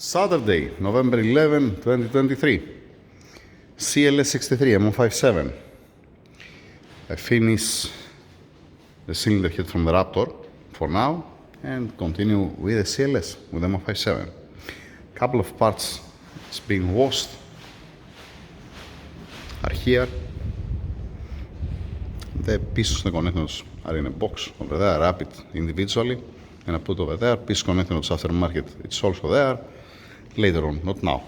Saturday, November 11, 2023. CLS 63 M157. I finish the cylinder head from the Raptor for now and continue with the CLS with M157. Couple of parts is being washed are here. The pieces of the connectors are in a box over there, wrap it individually and I put over there. Piece connectors aftermarket, it's also there. Later on, not now.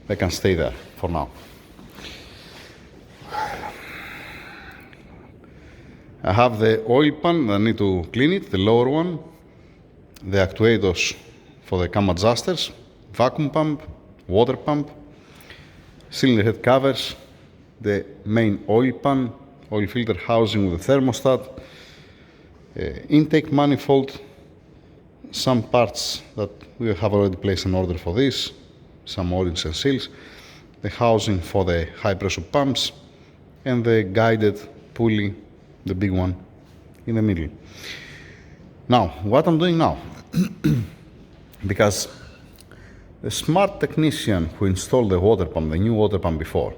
They can stay there for now. I have the oil pan, I need to clean it, the lower one, the actuators for the cam adjusters, vacuum pump, water pump, cylinder head covers, the main oil pan, oil filter housing with the thermostat, intake manifold, some parts that we have already placed an order for this, some O-rings and seals, the housing for the high pressure pumps, and the guided pulley, the big one in the middle. Now, what I'm doing now, because the smart technician who installed the water pump, the new water pump before,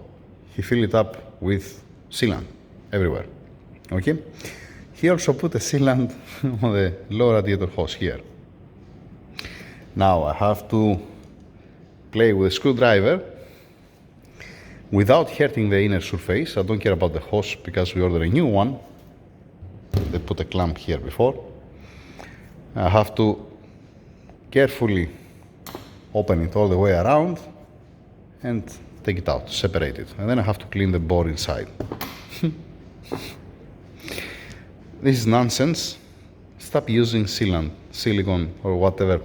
he filled it up with sealant everywhere, okay? He also put a sealant on the lower radiator hose here. Now I have to play with a screwdriver without hurting the inner surface. I don't care about the hose because we ordered a new one. They put a clamp here before. I have to carefully open it all the way around and take it out, separate it. And then I have to clean the bore inside. This is nonsense. Stop using sealant, silicone or whatever.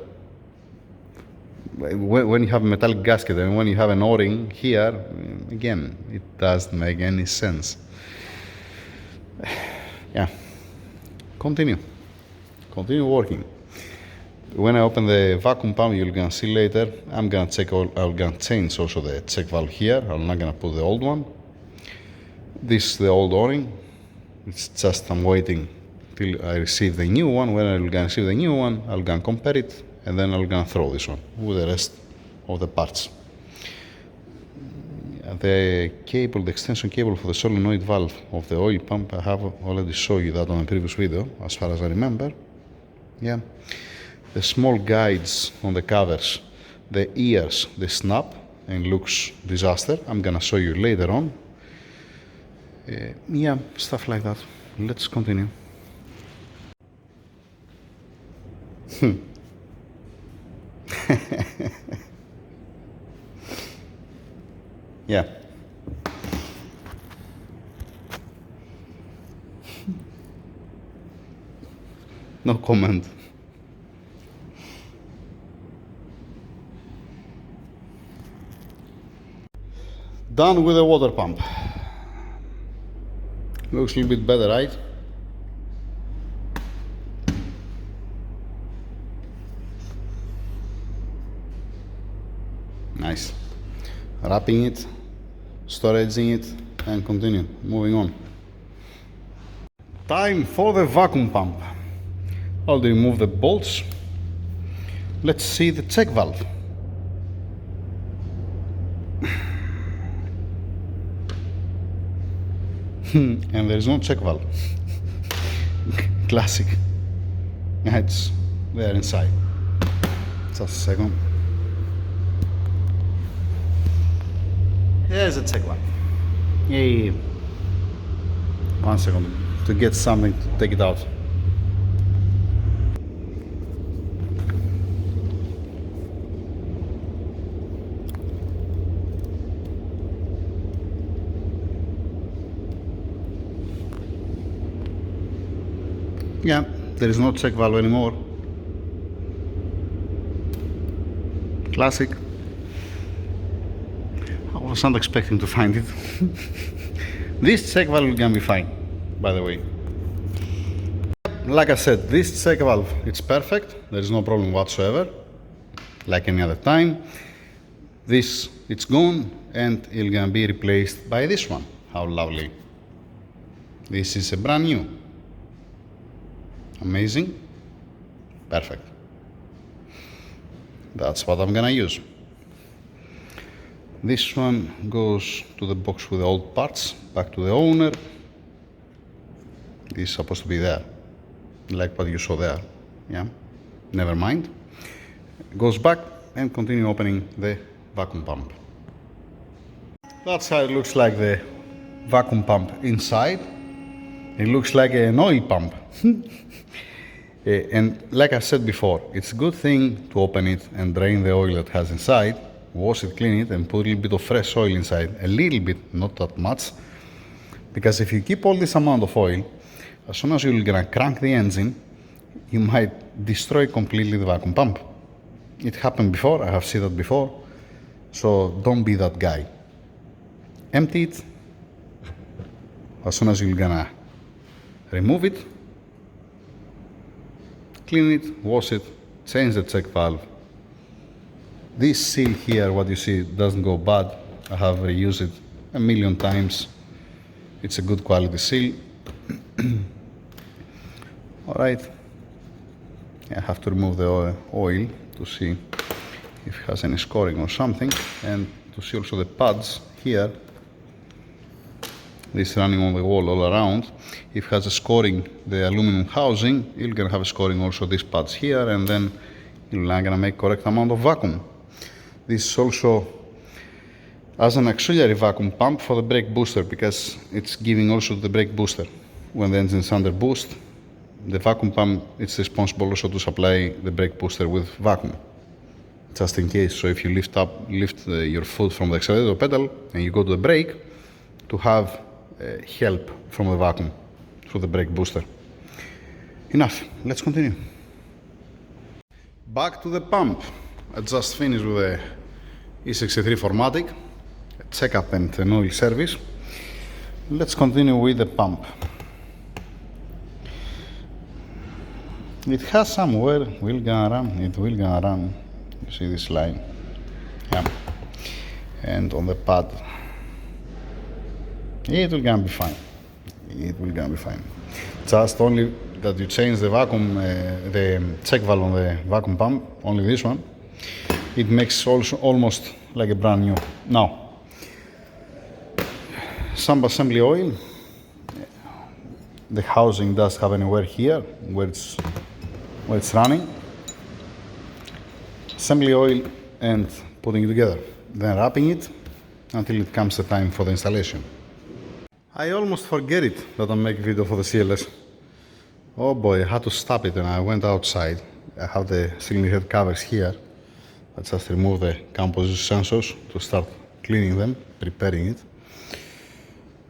When you have a metallic gasket and when you have an O-ring here, again, it doesn't make any sense. Yeah, continue working. When I open the vacuum pump, you're gonna see later, I'm gonna change also the check valve here. I'm not gonna put the old one. This is the old O-ring. It's just I'm waiting till I receive the new one. When I'm gonna receive the new one, I'm gonna compare it and then I'm gonna throw this one with the rest of the parts. The cable, the extension cable for the solenoid valve of the oil pump, I have already shown you that on a previous video, as far as I remember. Yeah. The small guides on the covers, the ears, they snap and looks disaster. I'm gonna show you later on. Yeah, stuff like that. Let's continue. Yeah. No comment. Done with the water pump. Looks a little bit better, right? Nice. Wrapping it, storaging it, and continue. Moving on. Time for the vacuum pump. I'll remove the bolts. Let's see the check valve. And there is no check valve. Classic. It's there inside. Just a second. There's a check valve. Yay. 1 second to get something to take it out. Yeah, there is no check valve anymore. Classic. I was not expecting to find it. This check valve can be fine, by the way. Like I said, this check valve, it's perfect. There is no problem whatsoever, like any other time. This, it's gone, and it's gonna be replaced by this one. How lovely. This is a brand new. Amazing. Perfect. That's what I'm gonna use. This one goes to the box with the old parts, back to the owner. This is supposed to be there, like what you saw there. Yeah, never mind. Goes back and continue opening the vacuum pump. That's how it looks like, the vacuum pump inside. It looks like an oil pump. And like I said before, it's a good thing to open it and drain the oil it has inside, wash it, clean it, and put a little bit of fresh oil inside. A little bit, not that much. Because if you keep all this amount of oil, as soon as you're gonna crank the engine, you might destroy completely the vacuum pump. It happened before, I have seen that before, so don't be that guy. Empty it. As soon as you're gonna remove it, clean it, wash it, change the check valve. This seal here, what you see, doesn't go bad. I have reused it a million times. It's a good quality seal. Alright, I have to remove the oil to see if it has any scoring or something, and to see also the pads here. This running on the wall all around. If it has a scoring, the aluminum housing, you're gonna have a scoring also these pads here, and then you're not gonna make correct amount of vacuum. This is also as an auxiliary vacuum pump for the brake booster, because it's giving also the brake booster. When the engine is under boost, the vacuum pump is responsible also to supply the brake booster with vacuum, just in case. So if you lift your foot from the accelerator pedal and you go to the brake, to have help from the vacuum through the brake booster. Enough, let's continue. Back to the pump. I just finished with the E63 Formatic, a checkup and an oil service. Let's continue with the pump. It has somewhere wheel gonna run, it will gonna run. You see this line? Yeah. And on the pad, it will gonna be fine. It will gonna be fine. Just only that you change the vacuum, the check valve on the vacuum pump, only this one. It makes also almost like a brand new. Now, sump assembly oil. The housing does have anywhere here where it's running. Assembly oil and putting it together. Then wrapping it until it comes the time for the installation. I almost forget it that I'm making video for the CLS. Oh boy, I had to stop it and I went outside. I have the cylinder head covers here. I just remove the composition sensors to start cleaning them, preparing it.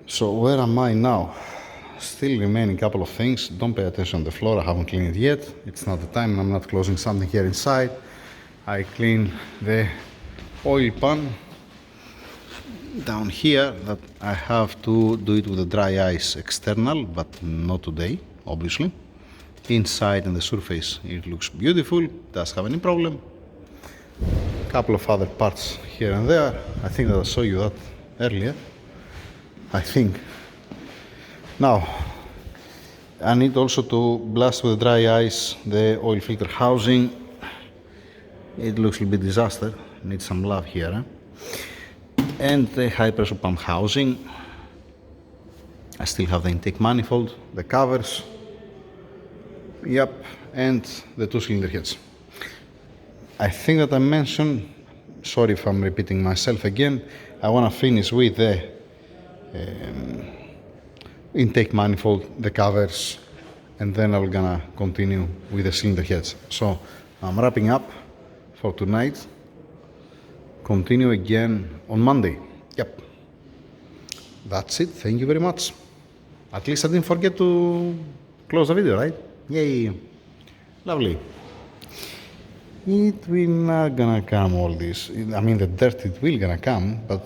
So where am I now? Still remaining a couple of things. Don't pay attention on the floor, I haven't cleaned it yet. It's not the time, I'm not closing something here inside. I clean the oil pan down here, that I have to do it with a dry ice external, but not today, obviously. Inside and the surface, it looks beautiful, doesn't have any problem. Couple of other parts here and there. I think that I saw you that earlier. I think. Now, I need also to blast with dry ice the oil filter housing. It looks a bit disaster, needs some love here. And the high pressure pump housing. I still have the intake manifold, the covers, yep, and the two cylinder heads. I think that I mentioned, sorry if I'm repeating myself again, I want to finish with the intake manifold, the covers, and then I'm gonna continue with the cylinder heads. So I'm wrapping up for tonight. Continue again on Monday. Yep. That's it. Thank you very much. At least I didn't forget to close the video, right? Yay. Lovely. It will not gonna come all this. I mean, the dirt, it will gonna come, but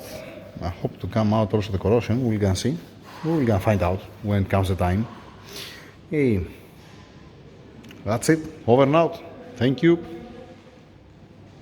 I hope to come out also the corrosion. We're gonna see. We're gonna find out when comes the time. Hey. That's it. Over and out. Thank you.